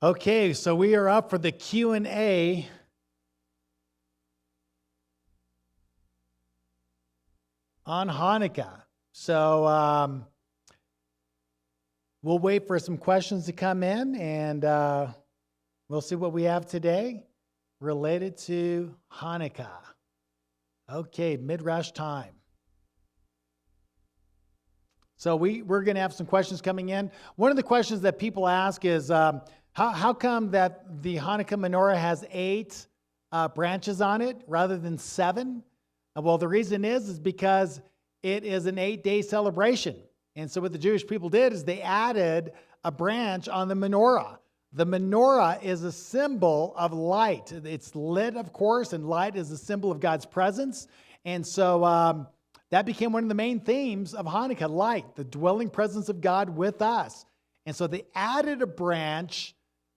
Okay, so we are up for the Q&A. On Hanukkah. So we'll wait for some questions to come in, and we'll see what we have today related to Hanukkah. Okay, Midrash time. So we're going to have some questions coming in. One of the questions that people ask is, how come that the Hanukkah menorah has 8 branches on it rather than 7? Well, the reason is because it is an 8-day celebration. And so what the Jewish people did is they added a branch on the menorah. The menorah is a symbol of light. It's lit, of course, and light is a symbol of God's presence. And so that became one of the main themes of Hanukkah, light, the dwelling presence of God with us. And so they added a branch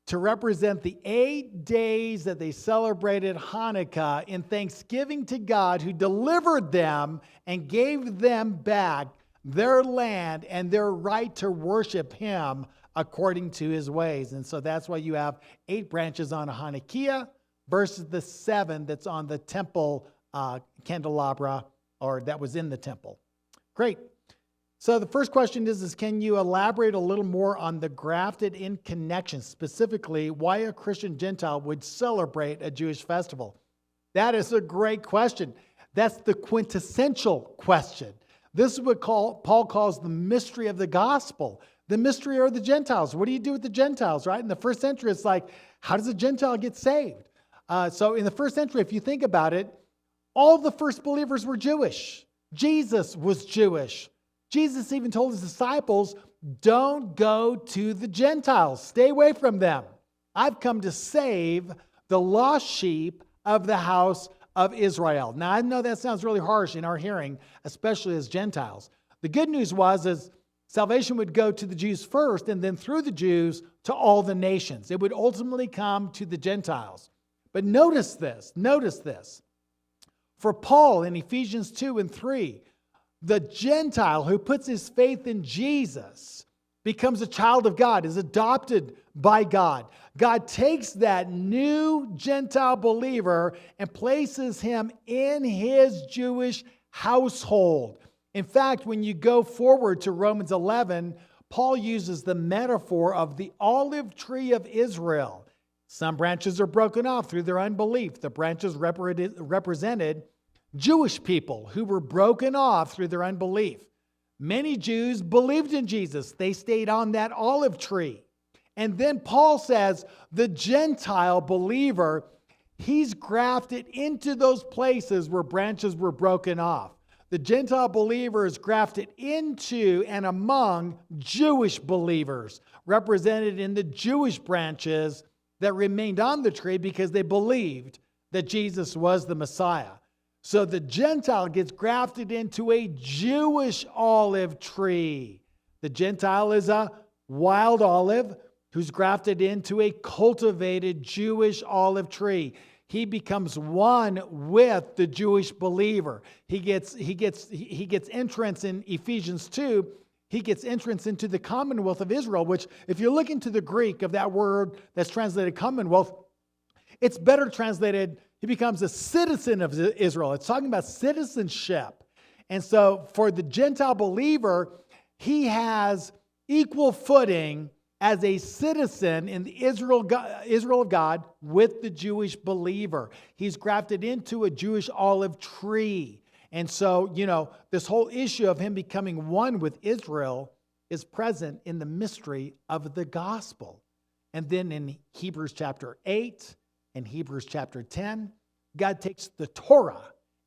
to represent the 8 days that they celebrated Hanukkah in thanksgiving to God, who delivered them and gave them back their land and their right to worship Him according to His ways. And so that's why you have 8 branches on a Hanukkah versus the 7 that's on the temple candelabra, or that was in the temple. Great. So the first question is can you elaborate a little more on the grafted in connection, specifically why a Christian Gentile would celebrate a Jewish festival? That is a great question. That's the quintessential question. This is what Paul calls the mystery of the gospel. The mystery are the Gentiles. What do you do with the Gentiles, right? In the first century, it's like, how does a Gentile get saved? So in the first century, if you think about it, all the first believers were Jewish. Jesus was Jewish. Jesus even told his disciples, don't go to the Gentiles. Stay away from them. I've come to save the lost sheep of the house of Israel. Now, I know that sounds really harsh in our hearing, especially as Gentiles. The good news is salvation would go to the Jews first, and then through the Jews to all the nations. It would ultimately come to the Gentiles. But notice this. For Paul in Ephesians 2 and 3, the Gentile who puts his faith in Jesus becomes a child of God, is adopted by God. God takes that new Gentile believer and places him in His Jewish household. In fact, when you go forward to Romans 11, Paul uses the metaphor of the olive tree of Israel. Some branches are broken off through their unbelief. The branches represented Jewish people who were broken off through their unbelief. Many Jews believed in Jesus. They stayed on that olive tree. And then Paul says the Gentile believer, he's grafted into those places where branches were broken off. The Gentile believer is grafted into and among Jewish believers, represented in the Jewish branches that remained on the tree because they believed that Jesus was the Messiah. So the Gentile gets grafted into a Jewish olive tree. The Gentile is a wild olive who's grafted into a cultivated Jewish olive tree. He becomes one with the Jewish believer. He gets entrance in Ephesians 2. He gets entrance into the commonwealth of Israel, which if you look into the Greek of that word that's translated commonwealth, it's better translated, he becomes a citizen of Israel. It's talking about citizenship. And so for the Gentile believer, he has equal footing as a citizen in the Israel of God with the Jewish believer. He's grafted into a Jewish olive tree. And so, this whole issue of him becoming one with Israel is present in the mystery of the gospel. And then in Hebrews chapter 8 and Hebrews chapter 10, God takes the Torah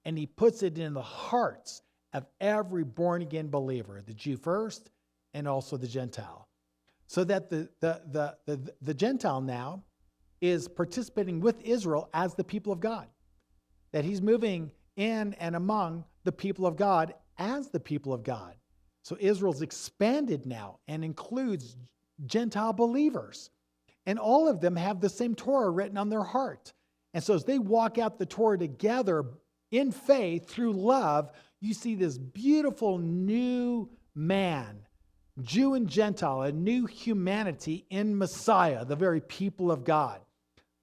and He puts it in the hearts of every born-again believer, the Jew first and also the Gentile. So that the Gentile now is participating with Israel as the people of God. That he's moving in and among the people of God as the people of God. So Israel's expanded now and includes Gentile believers. And all of them have the same Torah written on their heart. And so as they walk out the Torah together in faith through love, you see this beautiful new man Jew and Gentile, a new humanity in Messiah, the very people of God.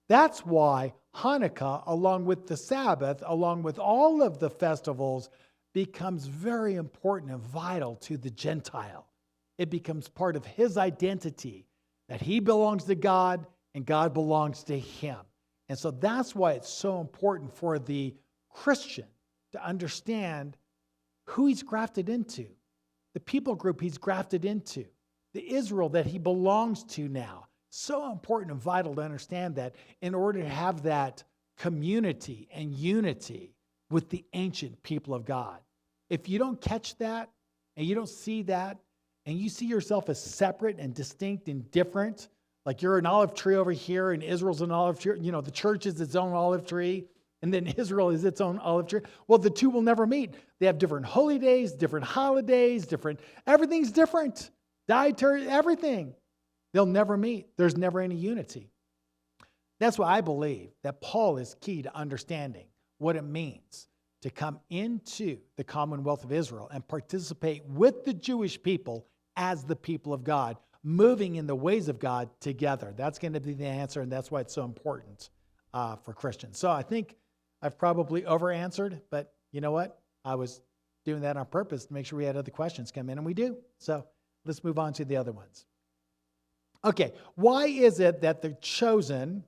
That's why Hanukkah, along with the Sabbath, along with all of the festivals, becomes very important and vital to the Gentile. It becomes part of his identity that he belongs to God and God belongs to him. And so that's why it's so important for the Christian to understand who he's grafted into, the people group he's grafted into, the Israel that he belongs to now. So important and vital to understand that in order to have that community and unity with the ancient people of God. If you don't catch that and you don't see that and you see yourself as separate and distinct and different, like you're an olive tree over here and Israel's an olive tree, the church is its own olive tree, and then Israel is its own olive tree. Well, the two will never meet. They have different holy days, different holidays, everything's different. Dietary, everything. They'll never meet. There's never any unity. That's why I believe that Paul is key to understanding what it means to come into the Commonwealth of Israel and participate with the Jewish people as the people of God, moving in the ways of God together. That's going to be the answer, and that's why it's so important for Christians. So I think I've probably over-answered, but you know what? I was doing that on purpose to make sure we had other questions come in, and we do. So let's move on to the other ones. Okay, why is it that the chosen,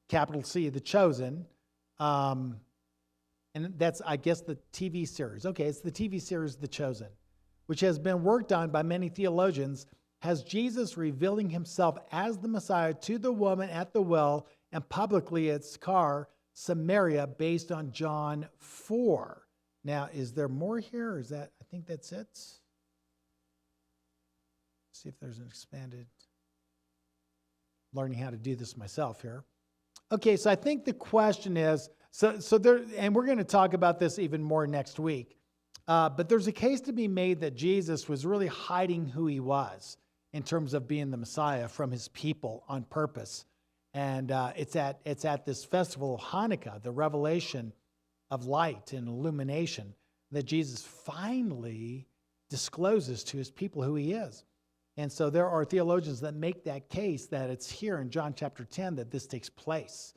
capital C, the chosen, and that's, I guess, the TV series. Okay, it's the TV series The Chosen, which has been worked on by many theologians, has Jesus revealing himself as the Messiah to the woman at the well and publicly at Sychar, Samaria, based on John 4. Now, is there more here? Or is that, I think that's it. Let's see if there's an expanded, learning how to do this myself here. Okay, so I think the question is, so there, and we're going to talk about this even more next week, but there's a case to be made that Jesus was really hiding who he was in terms of being the Messiah from his people on purpose. And it's at this festival of Hanukkah, the revelation of light and illumination, that Jesus finally discloses to his people who he is. And so there are theologians that make that case that it's here in John chapter 10 that this takes place.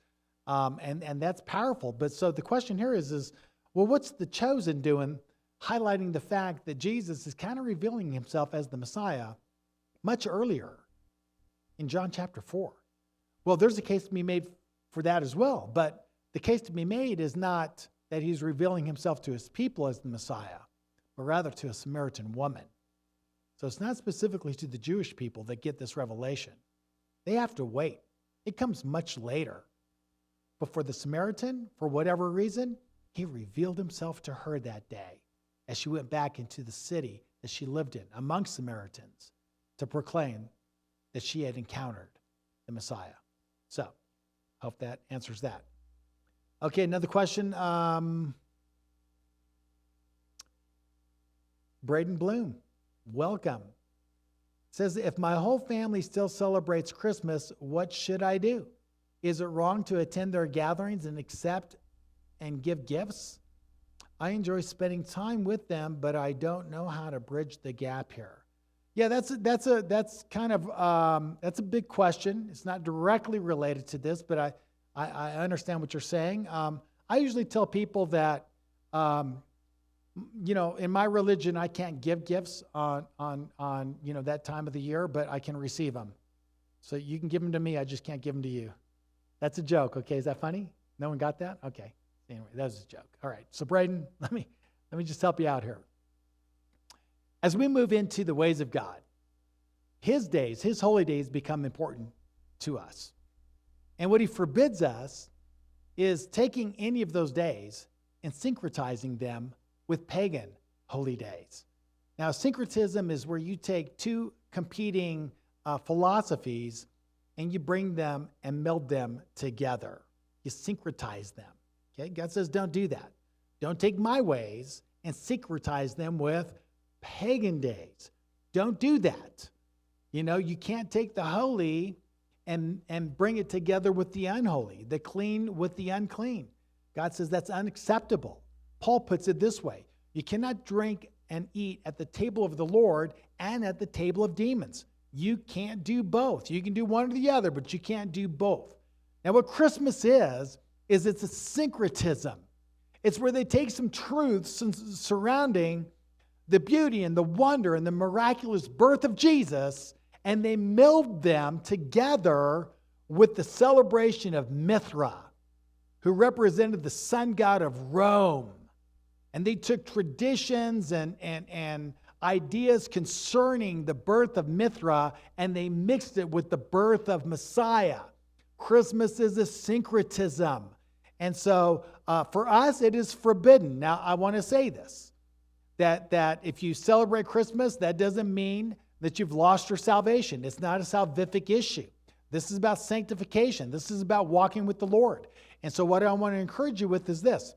And that's powerful. But so the question here is, well, what's the chosen doing, highlighting the fact that Jesus is kind of revealing himself as the Messiah much earlier in John chapter 4? Well, there's a case to be made for that as well. But the case to be made is not that he's revealing himself to his people as the Messiah, but rather to a Samaritan woman. So it's not specifically to the Jewish people that get this revelation. They have to wait. It comes much later. But for the Samaritan, for whatever reason, he revealed himself to her that day as she went back into the city that she lived in amongst Samaritans to proclaim that she had encountered the Messiah. So, hope that answers that. Okay, another question. Braden Bloom, welcome. Says, if my whole family still celebrates Christmas, what should I do? Is it wrong to attend their gatherings and accept and give gifts? I enjoy spending time with them, but I don't know how to bridge the gap here. Yeah, that's kind of that's a big question. It's not directly related to this, but I understand what you're saying. I usually tell people that in my religion I can't give gifts on that time of the year, but I can receive them. So you can give them to me, I just can't give them to you. That's a joke. Okay, is that funny? No one got that? Okay. Anyway, that was a joke. All right. So Braden, let me just help you out here. As we move into the ways of God, his days, his holy days become important to us. And what he forbids us is taking any of those days and syncretizing them with pagan holy days. Now, syncretism is where you take two competing philosophies and you bring them and meld them together. You syncretize them. Okay? God says, don't do that. Don't take my ways and syncretize them with pagan days. Don't do that. You can't take the holy and bring it together with the unholy, the clean with the unclean. God says that's unacceptable. Paul puts it this way. You cannot drink and eat at the table of the Lord and at the table of demons. You can't do both. You can do one or the other, but you can't do both. Now, what Christmas is it's a syncretism. It's where they take some truths surrounding the beauty and the wonder and the miraculous birth of Jesus, and they meld them together with the celebration of Mithra, who represented the sun god of Rome. And they took traditions and ideas concerning the birth of Mithra, and they mixed it with the birth of Messiah. Christmas is a syncretism. And so for us, it is forbidden. Now, I want to say this, that if you celebrate Christmas, that doesn't mean that you've lost your salvation. It's not a salvific issue. This is about sanctification. This is about walking with the Lord. And so what I want to encourage you with is this.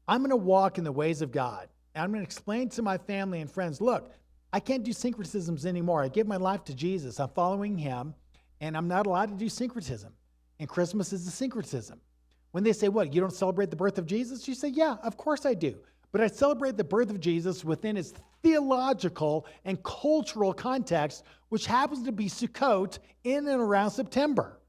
I'm going to walk in the ways of God. And I'm going to explain to my family and friends, look, I can't do syncretisms anymore. I give my life to Jesus. I'm following him, and I'm not allowed to do syncretism. And Christmas is a syncretism. When they say, what, you don't celebrate the birth of Jesus? You say, yeah, of course I do. But I celebrate the birth of Jesus within its theological and cultural context, which happens to be Sukkot in and around September.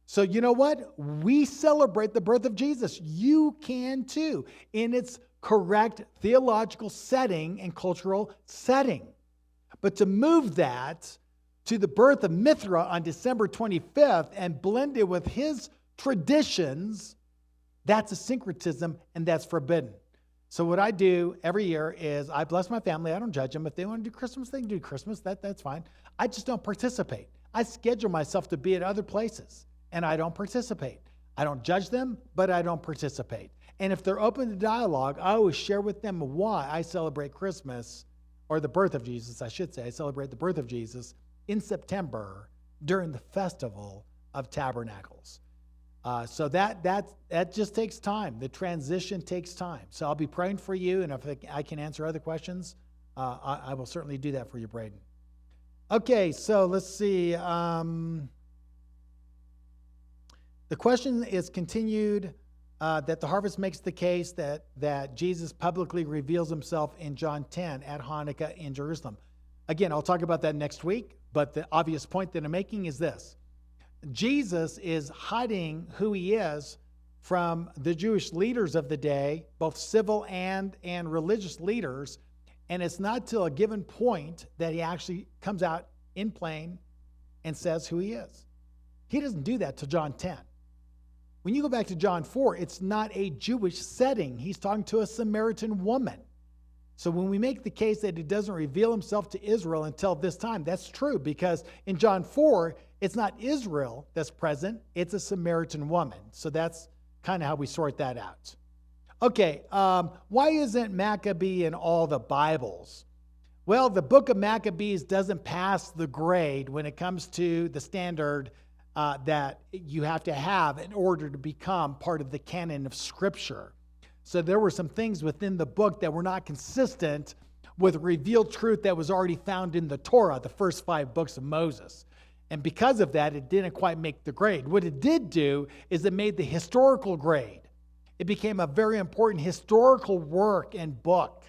So you know what? We celebrate the birth of Jesus. You can too, in its correct theological setting and cultural setting. But to move that to the birth of Mithra on December 25th and blend it with his traditions, that's a syncretism, and that's forbidden. So what I do every year is I bless my family. I don't judge them. If they want to do Christmas, they can do Christmas. That's fine. I just don't participate. I schedule myself to be at other places, and I don't participate. I don't judge them, but I don't participate. And if they're open to dialogue, I always share with them why I celebrate Christmas, or the birth of Jesus, I should say. I celebrate the birth of Jesus in September during the Festival of Tabernacles. So that just takes time. The transition takes time. So I'll be praying for you, and if I can answer other questions, I will certainly do that for you, Braden. Okay, so let's see. The question is continued that the harvest makes the case that Jesus publicly reveals himself in John 10 at Hanukkah in Jerusalem. Again, I'll talk about that next week, but the obvious point that I'm making is this. Jesus is hiding who he is from the Jewish leaders of the day, both civil and religious leaders, and it's not till a given point that he actually comes out in plain and says who he is. He doesn't do that till John 10. When you go back to John 4, it's not a Jewish setting. He's talking to a Samaritan woman. So when we make the case that he doesn't reveal himself to Israel until this time, that's true, because in John 4, it's not Israel that's present, it's a Samaritan woman. So that's kind of how we sort that out. Okay, why isn't Maccabee in all the Bibles? Well, the book of Maccabees doesn't pass the grade when it comes to the standard that you have to have in order to become part of the canon of Scripture. So there were some things within the book that were not consistent with revealed truth that was already found in the Torah, the first 5 books of Moses. And because of that, it didn't quite make the grade. What it did do is it made the historical grade. It became a very important historical work and book,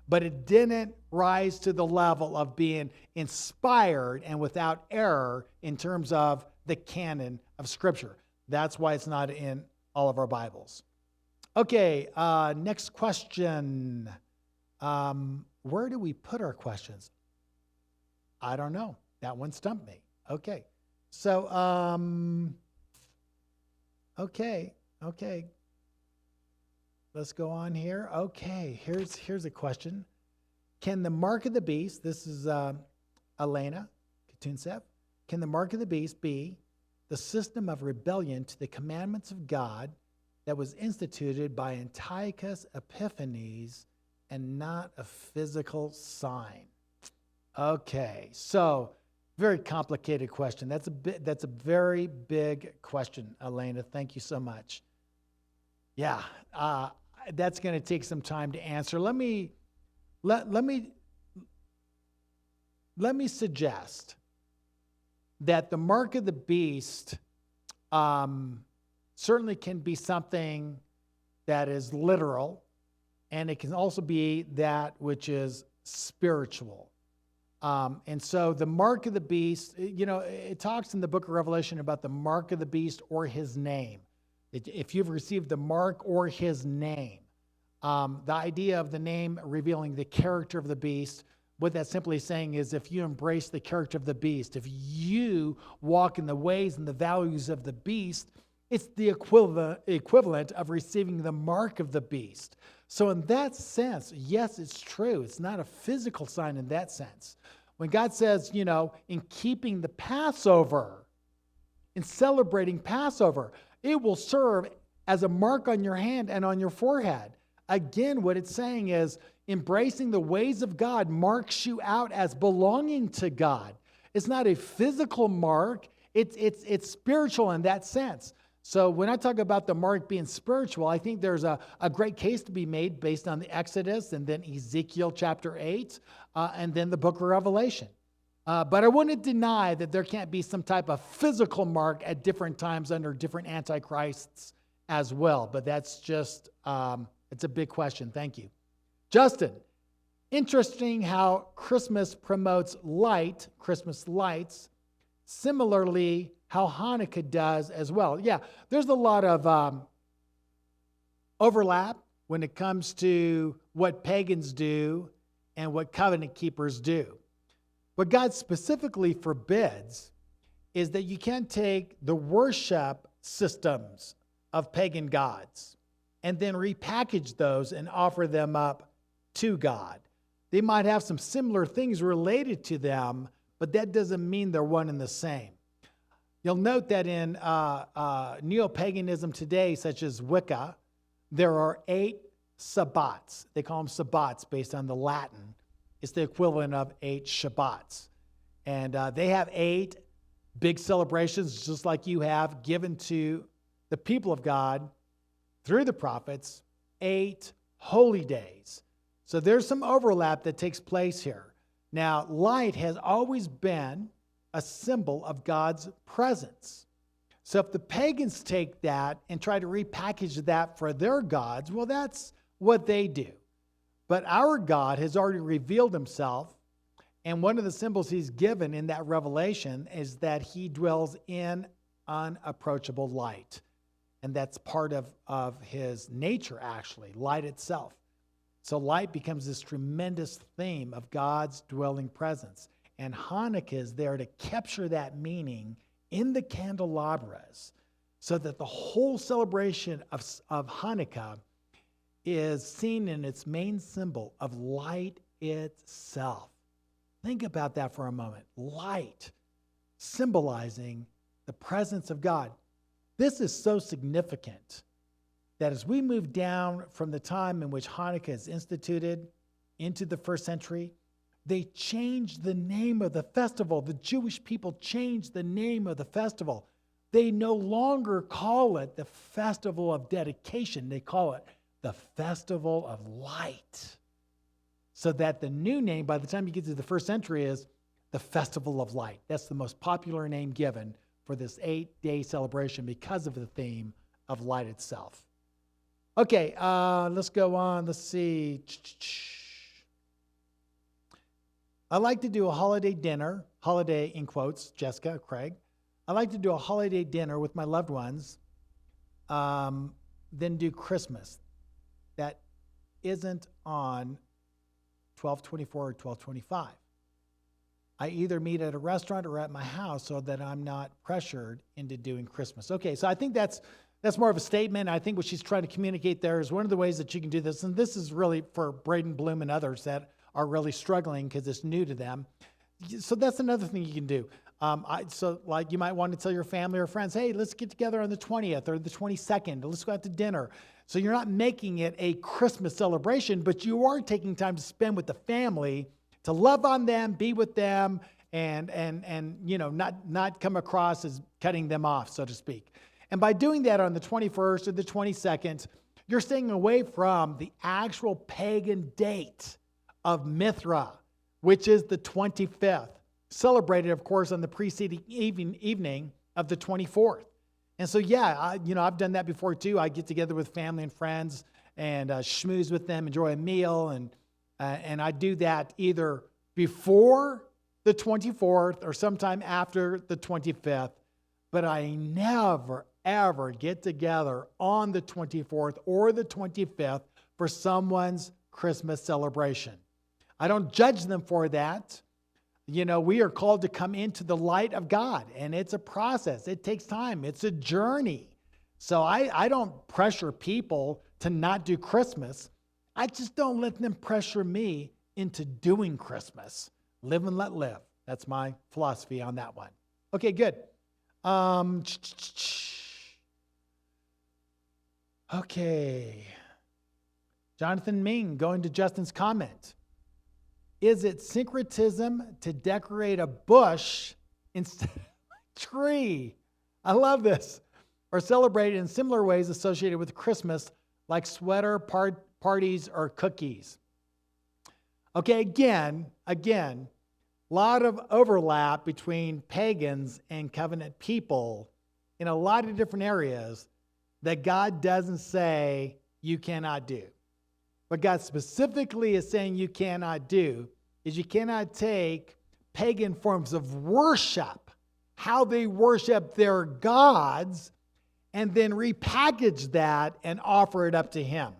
but it didn't rise to the level of being inspired and without error in terms of the canon of Scripture. That's why it's not in all of our Bibles. Okay, next question. Where do we put our questions? I don't know. That one stumped me. Okay, so, okay. Let's go on here. Okay, here's a question. Can the mark of the beast, this is Elena Katunsev, can the mark of the beast be the system of rebellion to the commandments of God that was instituted by Antiochus Epiphanes and not a physical sign? Okay, so very complicated question. That's a very big question, Elena. Thank you so much. Yeah, that's going to take some time to answer. Let me suggest that the mark of the beast certainly can be something that is literal. and it can also be that which is spiritual. And so the mark of the beast, it talks in the book of Revelation about the mark of the beast or his name. If you've received the mark or his name, the idea of the name revealing the character of the beast, what that's simply saying is if you embrace the character of the beast, if you walk in the ways and the values of the beast, it's the equivalent of receiving the mark of the beast. So in that sense, yes, it's true. It's not a physical sign in that sense. When God says, in keeping the Passover, in celebrating Passover, it will serve as a mark on your hand and on your forehead. Again, what it's saying is embracing the ways of God marks you out as belonging to God. It's not a physical mark. It's spiritual in that sense. So when I talk about the mark being spiritual, I think there's a great case to be made based on the Exodus and then Ezekiel chapter 8 and then the book of Revelation. But I wouldn't deny that there can't be some type of physical mark at different times under different antichrists as well. But that's just, it's a big question. Thank you. Justin, interesting how Christmas promotes light, Christmas lights. Similarly, how Hanukkah does as well. Yeah, there's a lot of overlap when it comes to what pagans do and what covenant keepers do. What God specifically forbids is that you can't take the worship systems of pagan gods and then repackage those and offer them up to God. They might have some similar things related to them, but that doesn't mean they're one and the same. You'll note that in neo-paganism today, such as Wicca, there are 8 sabbats. They call them sabbats based on the Latin. It's the equivalent of 8 Shabbats. And they have 8 big celebrations, just like you have, given to the people of God through the prophets, 8 holy days. So there's some overlap that takes place here. Now, light has always been a symbol of God's presence. So if the pagans take that and try to repackage that for their gods, well, that's what they do. But our God has already revealed himself, and one of the symbols he's given in that revelation is that he dwells in unapproachable light. And that's part of his nature, actually, light itself. So light becomes this tremendous theme of God's dwelling presence. And Hanukkah is there to capture that meaning in the candelabras so that the whole celebration of Hanukkah is seen in its main symbol of light itself. Think about that for a moment. Light symbolizing the presence of God. This is so significant that as we move down from the time in which Hanukkah is instituted into the first century, they changed the name of the festival. The Jewish people changed the name of the festival. They no longer call it the festival of dedication. They call it the festival of light. So that the new name, by the time you get to the first century, is the festival of light. That's the most popular name given for this 8-day celebration because of the theme of light itself. Okay, let's go on. Let's see. I like to do a holiday dinner, holiday in quotes, Jessica, Craig. I like to do a holiday dinner with my loved ones, then do Christmas. That isn't on 12/24 or 12/25. I either meet at a restaurant or at my house so that I'm not pressured into doing Christmas. Okay, so I think that's more of a statement. I think what she's trying to communicate there is one of the ways that you can do this, and this is really for Braden Bloom and others that are really struggling because it's new to them. So that's another thing you can do. So like you might want to tell your family or friends, hey, let's get together on the 20th or the 22nd. Let's go out to dinner. So you're not making it a Christmas celebration, but you are taking time to spend with the family, to love on them, be with them, and not come across as cutting them off, so to speak. And by doing that on the 21st or the 22nd, you're staying away from the actual pagan date of Mithra, which is the 25th, celebrated, of course, on the preceding evening of the 24th. And so, I've done that before too. I get together with family and friends and schmooze with them, enjoy a meal, and I do that either before the 24th or sometime after the 25th, but I never, ever get together on the 24th or the 25th for someone's Christmas celebration. I don't judge them for that. You know, we are called to come into the light of God, and it's a process. It takes time. It's a journey. So I don't pressure people to not do Christmas. I just don't let them pressure me into doing Christmas. Live and let live. That's my philosophy on that one. Okay, good. Okay. Jonathan Ming, going to Justin's comment. Is it syncretism to decorate a bush instead of a tree? I love this. Or celebrate in similar ways associated with Christmas, like sweater parties or cookies. Okay, again, a lot of overlap between pagans and covenant people in a lot of different areas that God doesn't say you cannot do. What God specifically is saying you cannot do is you cannot take pagan forms of worship, how they worship their gods, and then repackage that and offer it up to Him.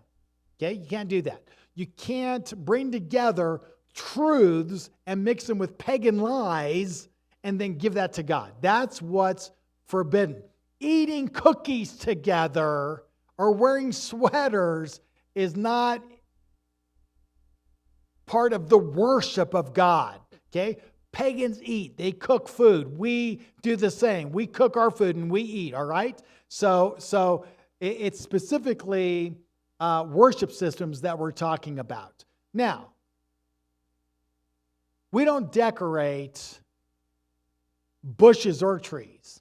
Okay, you can't do that. You can't bring together truths and mix them with pagan lies and then give that to God. That's what's forbidden. Eating cookies together or wearing sweaters is not part of the worship of God. Okay? Pagans eat. They cook food. We do the same. We cook our food and we eat. All right? So it's specifically worship systems that we're talking about. Now, we don't decorate bushes or trees.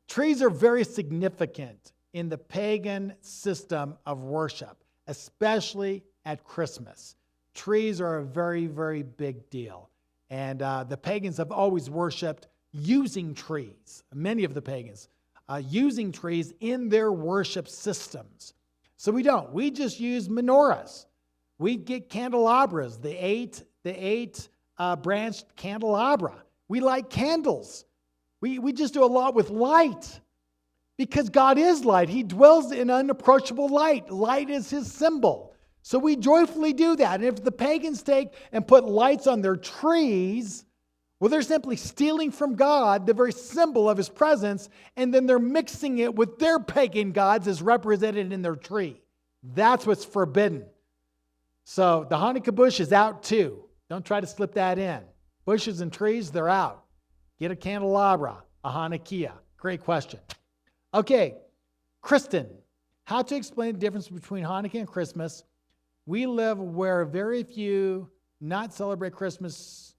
Trees are very significant in the pagan system of worship, especially at Christmas. Trees are a very, very big deal. And the pagans have always worshiped using trees, many of the pagans, using trees in their worship systems. So we don't. We just use menorahs. We get candelabras, the eight branched candelabra. We light candles. We just do a lot with light because God is light. He dwells in unapproachable light. Light is His symbol. So we joyfully do that. And if the pagans take and put lights on their trees, well, they're simply stealing from God the very symbol of His presence, and then they're mixing it with their pagan gods as represented in their tree. That's what's forbidden. So the Hanukkah bush is out too. Don't try to slip that in. Bushes and trees, they're out. Get a candelabra, a Hanukkah. Great question. Okay, Kristen, how to explain the difference between Hanukkah and Christmas? We live where very few not celebrate Christmas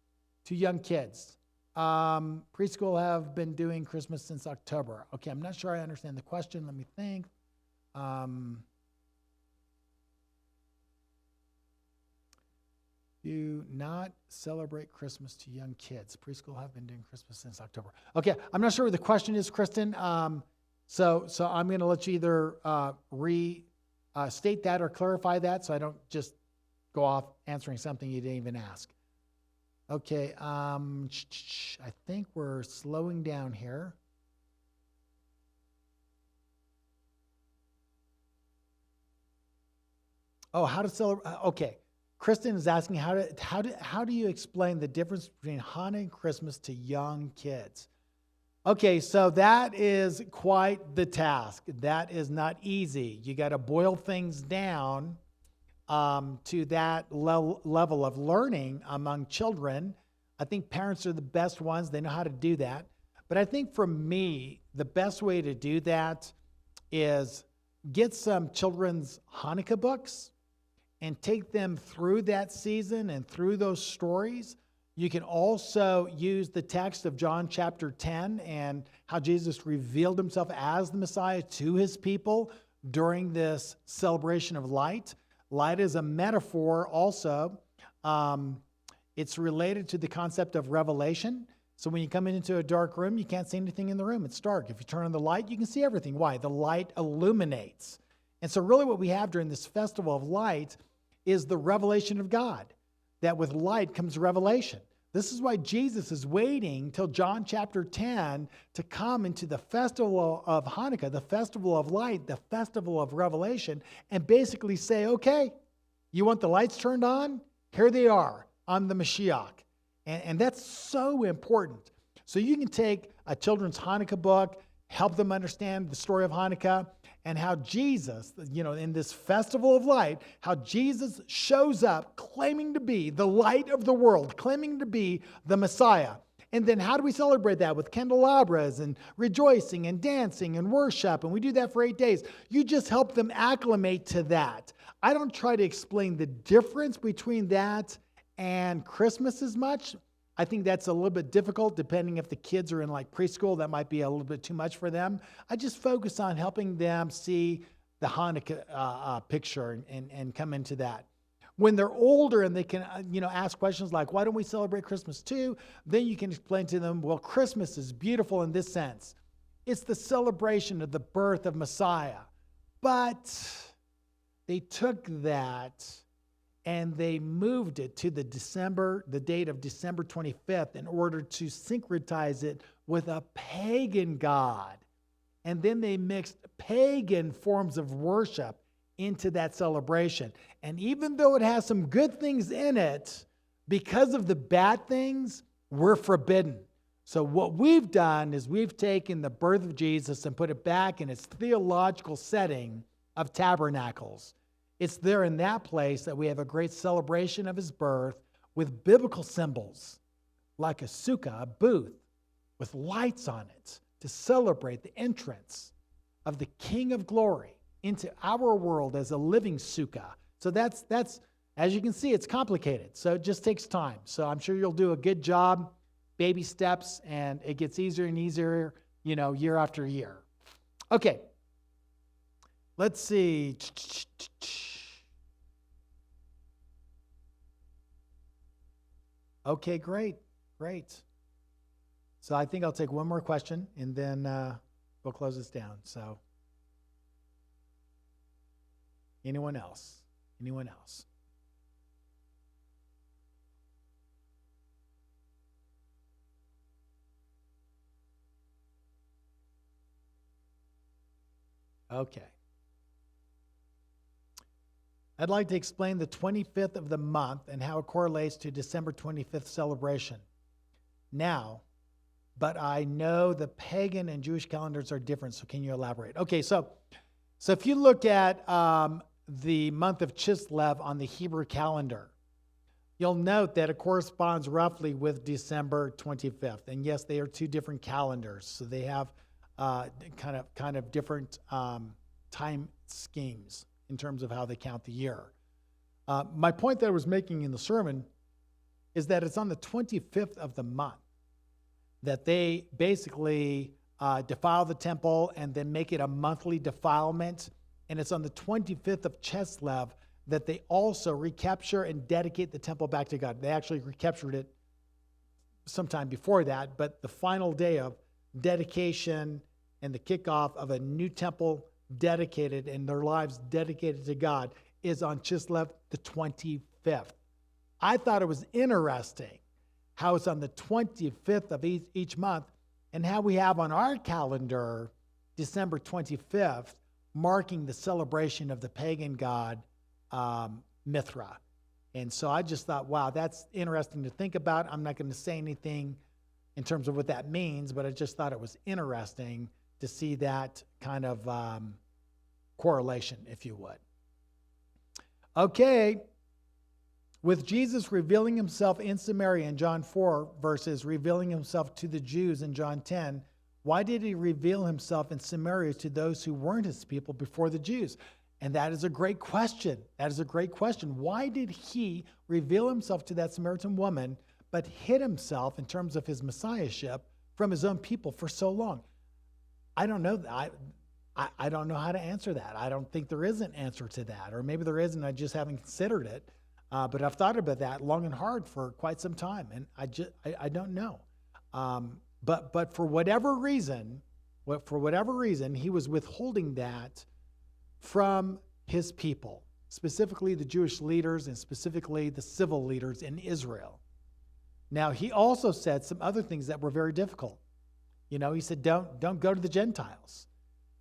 to young kids. Preschool have been doing Christmas since October. Okay, I'm not sure I understand the question. Let me think. Do not celebrate Christmas to young kids. Preschool have been doing Christmas since October. Okay, I'm not sure what the question is, Kristen. So I'm going to let you either state that or clarify that so I don't just go off answering something you didn't even ask. Okay, I think we're slowing down here. Oh, how to celebrate? Okay. Kristen is asking how do you explain the difference between Hanukkah and Christmas to young kids? Okay, so that is quite the task. That is not easy. You got to boil things down to that level of learning among children. I think parents are the best ones. They know how to do that. But I think for me, the best way to do that is get some children's Hanukkah books and take them through that season and through those stories. You can also use the text of John chapter 10 and how Jesus revealed Himself as the Messiah to His people during this celebration of light. Light is a metaphor also. It's related to the concept of revelation. So when you come into a dark room, you can't see anything in the room. It's dark. If you turn on the light, you can see everything. Why? The light illuminates. And so really what we have during this festival of light is the revelation of God, that with light comes revelation. This is why Jesus is waiting till John chapter 10 to come into the festival of Hanukkah, the festival of light, the festival of revelation, and basically say, okay, you want the lights turned on? Here they are. I'm the Mashiach. And that's so important. So you can take a children's Hanukkah book, help them understand the story of Hanukkah, and how Jesus, in this festival of light, how Jesus shows up claiming to be the light of the world, claiming to be the Messiah. And then how do we celebrate that? With candelabras and rejoicing and dancing and worship. And we do that for 8 days. You just help them acclimate to that. I don't try to explain the difference between that and Christmas as much. I think that's a little bit difficult depending if the kids are in like preschool. That might be a little bit too much for them. I just focus on helping them see the Hanukkah picture and come into that. When they're older and they can ask questions like, why don't we celebrate Christmas too? Then you can explain to them, well, Christmas is beautiful in this sense. It's the celebration of the birth of Messiah. But they took that and they moved it to the date of December 25th in order to syncretize it with a pagan god. And then they mixed pagan forms of worship into that celebration. And even though it has some good things in it, because of the bad things, we're forbidden. So what we've done is we've taken the birth of Jesus and put it back in its theological setting of tabernacles. It's there in that place that we have a great celebration of his birth with biblical symbols like a sukkah, a booth with lights on it to celebrate the entrance of the King of Glory into our world as a living sukkah. So that's as you can see, it's complicated. So it just takes time. So I'm sure you'll do a good job, baby steps, and it gets easier and easier, year after year. Okay. Let's see. Okay, great. So I think I'll take one more question and then we'll close this down. So anyone else? Okay. I'd like to explain the 25th of the month and how it correlates to December 25th celebration. Now, but I know the pagan and Jewish calendars are different, so can you elaborate? Okay, so if you look at the month of Chislev on the Hebrew calendar, you'll note that it corresponds roughly with December 25th. And yes, they are two different calendars, so they have kind of different time schemes in terms of how they count the year. My point that I was making in the sermon is that it's on the 25th of the month that they basically defile the temple and then make it a monthly defilement. And it's on the 25th of Chislev that they also recapture and dedicate the temple back to God. They actually recaptured it sometime before that, but the final day of dedication and the kickoff of a new temple dedicated and their lives dedicated to God is on Chislev the 25th. I thought it was interesting how it's on the 25th of each month and how we have on our calendar December 25th marking the celebration of the pagan god Mithra. And so I just thought, wow, that's interesting to think about. I'm not going to say anything in terms of what that means, but I just thought it was interesting to see that kind of correlation, if you would. Okay. With Jesus revealing himself in Samaria in John 4 versus revealing himself to the Jews in John 10, why did he reveal himself in Samaria to those who weren't his people before the Jews? And that is a great question. Why did he reveal himself to that Samaritan woman, but hid himself in terms of his messiahship from his own people for so long? I don't know. I don't know how to answer that. I don't think there is an answer to that. Or maybe there is, and I just haven't considered it. But I've thought about that long and hard for quite some time, and I don't know. But for whatever reason, he was withholding that from his people, specifically the Jewish leaders and specifically the civil leaders in Israel. Now, he also said some other things that were very difficult. He said, don't go to the Gentiles.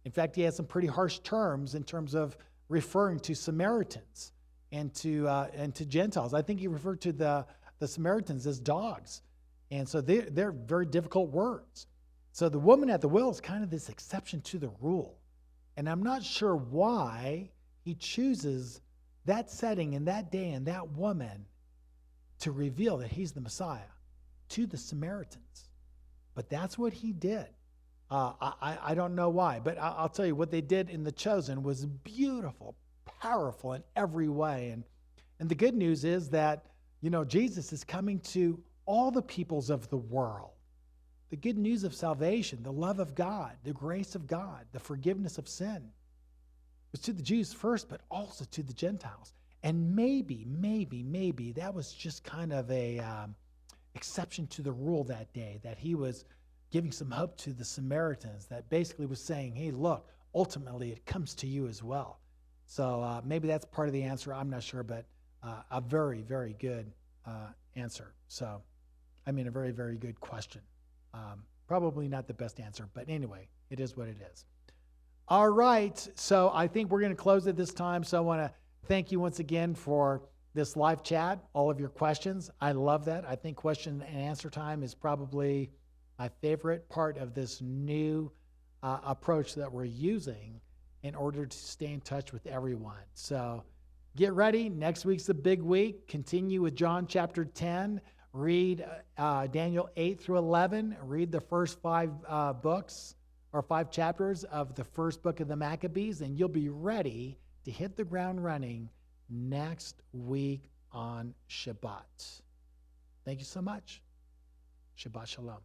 In fact, he had some pretty harsh terms in terms of referring to Samaritans and to Gentiles. I think he referred to the Samaritans as dogs. And so they're very difficult words. So the woman at the well is kind of this exception to the rule. And I'm not sure why he chooses that setting and that day and that woman to reveal that he's the Messiah to the Samaritans. But that's what he did. I don't know why, but I'll tell you what they did in The Chosen was beautiful, powerful in every way. And the good news is that, Jesus is coming to all the peoples of the world. The good news of salvation, the love of God, the grace of God, the forgiveness of sin was to the Jews first, but also to the Gentiles. And maybe that was just kind of a exception to the rule that day, that he was giving some hope to the Samaritans, that basically was saying, hey, look, ultimately it comes to you as well. So maybe that's part of the answer. I'm not sure, but a very, very good answer. So, a very, very good question. Probably not the best answer, but anyway, it is what it is. All right, so I think we're going to close at this time. So I want to thank you once again for this live chat, all of your questions. I love that. I think question and answer time is probably my favorite part of this new approach that we're using in order to stay in touch with everyone. So get ready. Next week's the big week. Continue with John chapter 10. Read Daniel 8 through 11. Read the first 5 books or 5 chapters of the first book of the Maccabees, and you'll be ready to hit the ground running next week on Shabbat. Thank you so much. Shabbat Shalom.